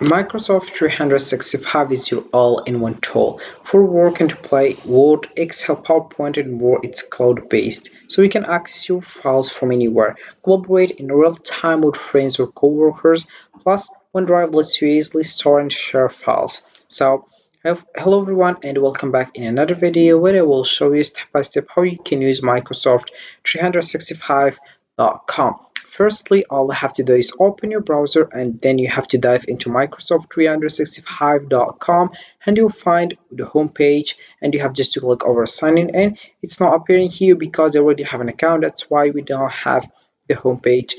Microsoft 365 is your all-in-one tool for work and to play Word, Excel, PowerPoint, and more. It's cloud-based, so you can access your files from anywhere, collaborate in real time with friends or coworkers. Plus, OneDrive lets you easily store and share files. So, hello everyone, and welcome back in another video where I will show you step by step how you can use Microsoft 365.com. Firstly, all you have to do is open your browser and then you have to dive into Microsoft365.com and you'll find the home page and you have just to click over signing in. It's not appearing here because I already have an account. That's why we don't have the home page.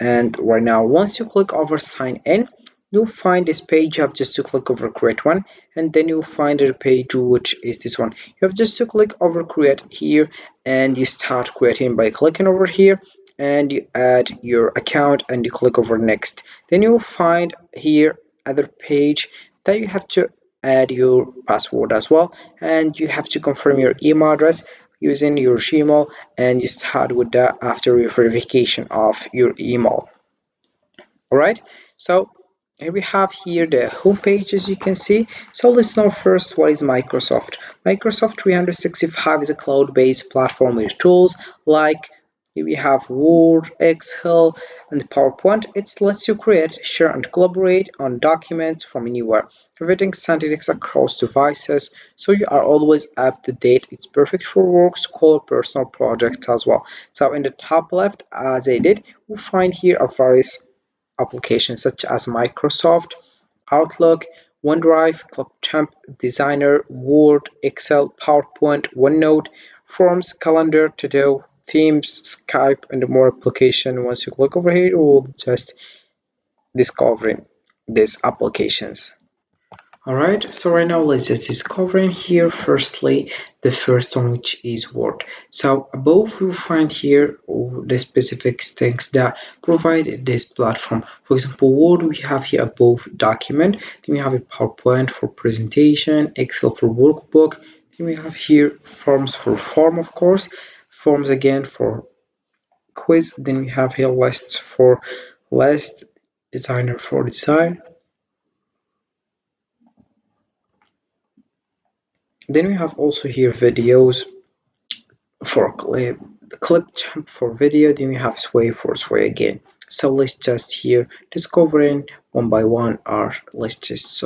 And right now, once you click over sign in, you'll find this page. You have just to click over create one, and then you'll find the page which is this one. You have just to click over create here, and you start creating by clicking over here, and you add your account and you click over next. Then you'll find here other page that you have to add your password as well, and you have to confirm your email address using your Gmail, and you start with that after your verification of your email. All right, so here we have here the home page, as you can see. So let's know first what is Microsoft. Microsoft 365 is a cloud-based platform with tools like here we have Word, Excel, and PowerPoint. It lets you create, share, and collaborate on documents from anywhere. Everything synthetics across devices, so you are always up to date. It's perfect for work, school, personal projects as well. So in the top left, as I did, we find here a various applications such as Microsoft Outlook, OneDrive, ClipChamp, Designer, Word, Excel, PowerPoint, OneNote, Forms, Calendar, To-Do, Themes, Skype, and more applications. Once you click over here, you will just discovering these applications. Alright, so right now let's just discovering here firstly the first one, which is Word. So above you'll find here the specific things that provide this platform. For example, Word, we have here above document, then we have a PowerPoint for presentation, Excel for workbook, then we have here forms for form, of course, forms again for quiz, then we have here lists for list, designer for design. Then we have also here videos for clip jump for video. Then we have sway for sway again. So let's just here discovering one by one, or let's just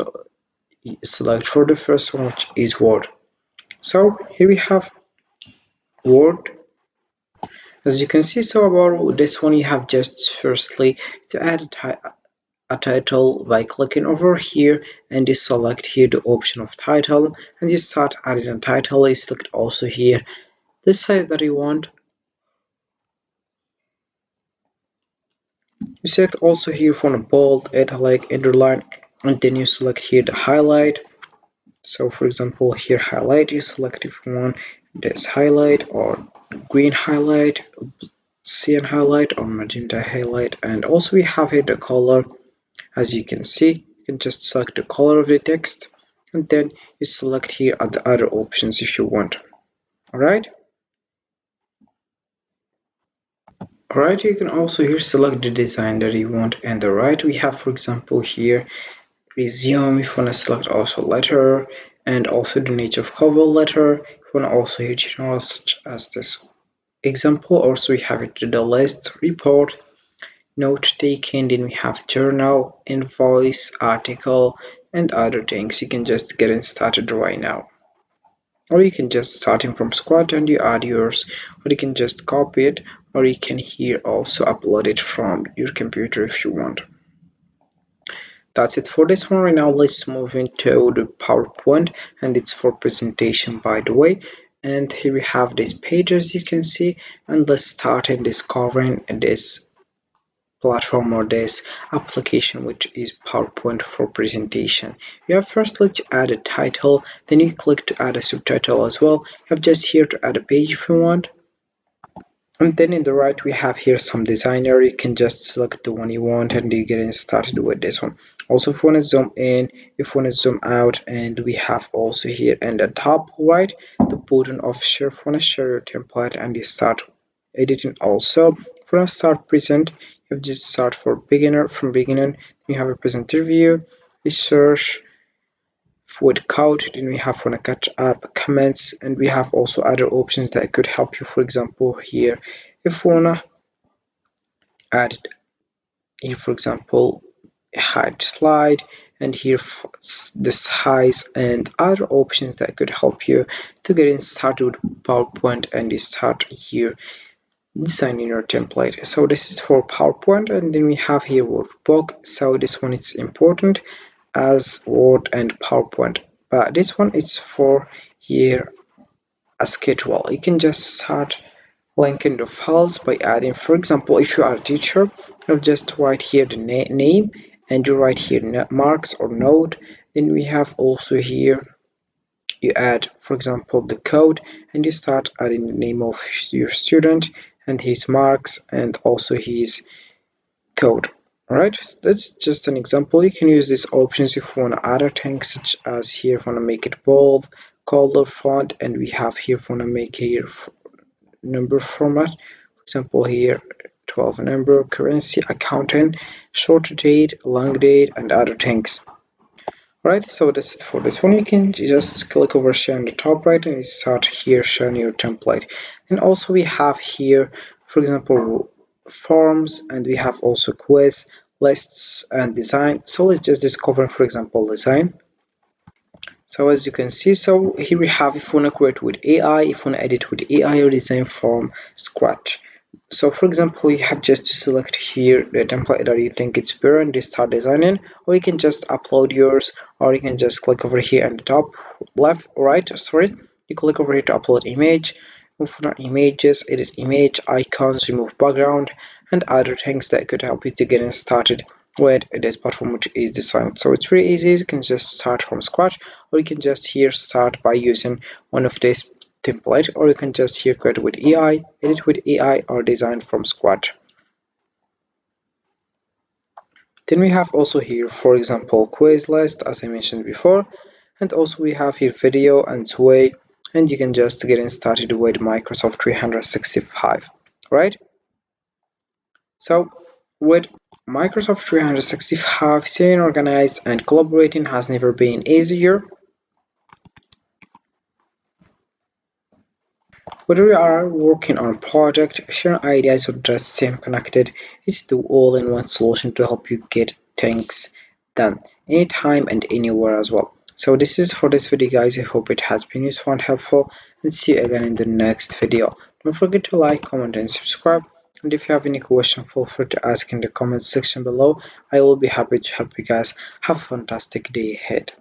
select for the first one, which is Word. So here we have Word, as you can see. So about this one, you have just firstly to add a title by clicking over here, and you select here the option of title and you start adding a title. You select also here the size that you want. You select also here from a bold, italic, underline, and then you select here the highlight. So for example, here highlight, you select if you want this highlight or green highlight, cyan highlight, or magenta highlight. And also we have here the color. As you can see, you can just select the color of the text, and then you select here the other options if you want. All right. Alright, you can also here select the design that you want, and the right we have, for example, here resume. If you want to select also letter and also the nature of cover letter. If you want to also here general such as this example. Also we have it to the list, report, note taken, then we have journal, invoice, article, and other things. You can just get it started right now. Or you can just starting from scratch and you add yours, or you can just copy it, or you can here also upload it from your computer if you want. That's it for this one. Right now let's move into the PowerPoint, and it's for presentation, by the way. And here we have this page, as you can see, and let's start in discovering this platform or this application, which is PowerPoint for presentation. You have firstly to add a title, then you click to add a subtitle as well. You have just here to add a page if you want. And then in the right, we have here some designer. You can just select the one you want and you get started with this one. Also, if you want to zoom in, if you want to zoom out, and we have also here in the top right, the button of share. If you want to share your template and you start editing also. If you want to start present, you You just start for beginner. From beginner, you have a presenter view, research with code, then we have wanna catch up comments, and we have also other options that could help you. For example, here, if you wanna add here, for example, hide slide, and here the size and other options that could help you to get started with PowerPoint and you start here designing your template. So this is for PowerPoint, and then we have here workbook. So this one is important as Word and PowerPoint, but this one is for here a schedule. You can just start linking the files by adding, for example, if you are a teacher, you just write here the name, and you write here marks or note. Then we have also here you add, for example, the code, and you start adding the name of your student and his marks and also his code. Alright, so that's just an example. You can use these options if you want to add things, such as here if you want to make it bold, color, font, and we have here if you want to make here number format. For example, here 12 number, currency, accountant, short date, long date, and other things. Right, so that's it for this one. You can just click over share on the top right and you start here sharing your template. And also we have here, for example, forms, and we have also quiz, lists, and design. So let's just discover, for example, design. So as you can see, so here we have if you want to create with AI, if you want to edit with AI or design from scratch. So for example, you have just to select here the template that you think it's better and just start designing, or you can just upload yours, or you can just click over here at the top left or right, sorry, you click over here to upload image, move on images, edit image, icons, remove background, and other things that could help you to get started with this platform, which is designed. So it's really easy. You can just start from scratch, or you can just here start by using one of these template, or you can just here create with AI, edit with AI, or design from scratch. Then we have also here, for example, quiz list, as I mentioned before, and also we have here video and sway, and you can just get started with Microsoft 365, right? So with Microsoft 365, staying organized and collaborating has never been easier. Whether you are working on a project, sharing ideas, or just staying connected, it's the all-in-one solution to help you get things done anytime and anywhere as well. So this is for this video, guys. I hope it has been useful and helpful, and see you again in the next video. Don't forget to like, comment, and subscribe. And if you have any question, feel free to ask in the comment section below. I will be happy to help you guys. Have a fantastic day ahead.